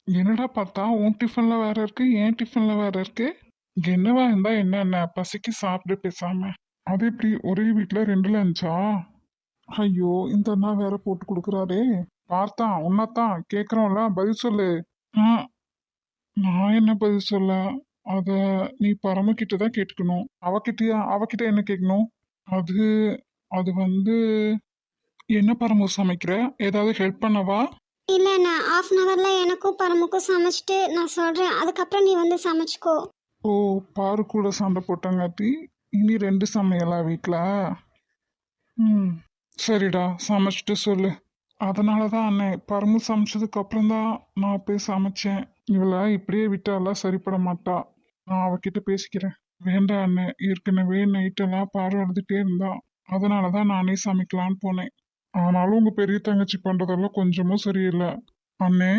என்னடா பார்த்தா உன் டிஃபன்ல வேற இருக்கு, என் டிஃபன்ல வேற இருக்கு. என்னவா இருந்தா என்ன பசிக்கு சாப்பிடு பேசாம. அது எப்படி ஒரே வீட்ல 2 லஞ்சா? ஐயோ இந்த அண்ணா வேற போட்டு கொடுக்குறாரே. பார்த்தா உன்னத்தான் கேக்குறோம்ல, பதில் சொல்லு. ஆ, நான் என்ன பதில் சொல்ல? அத நீ பரம கிட்ட தான் கேட்டுக்கணும். அவகிட்டயா? அவகிட்ட என்ன கேட்கணும்? அது அது வந்து என்ன பரமு சமைக்கிற? ஏதாவது ஹெல்ப் பண்ணவா? இல்ல நான் ஹாஃப் அன் ஹவர்ல எனக்கும் பரமுக்கும் சமைச்சிட்டு நான் சொல்றேன், அதுக்கப்புறம் நீ வந்து சமைச்சுக்கோ. ஓ, பாரு கூட சண்டை போட்டங்காட்டி இனி 2 சமையலா வீட்ல? ம், சரிடா சமைச்சிட்டு சொல்லு. அதனால தான் அண்ணே பரமு சமைச்சதுக்கு அப்புறம் தான் நான் போய் சமைச்சேன். இவளை இப்படியே விட்டாலாம் சரிப்பட மாட்டா. நான் அவகிட்ட பேசிக்கிறேன். வேண்டாம் அண்ணே, ஏற்கனவே நைட்டெல்லாம் பாரு அழுதுட்டே இருந்தா. அதனால தான் நானே சமைக்கலான்னு போனேன். ஆனாலும் உங்க பெரிய தங்கச்சி பண்றதெல்லாம் கொஞ்சமும் சரியில்லை. அண்ணே,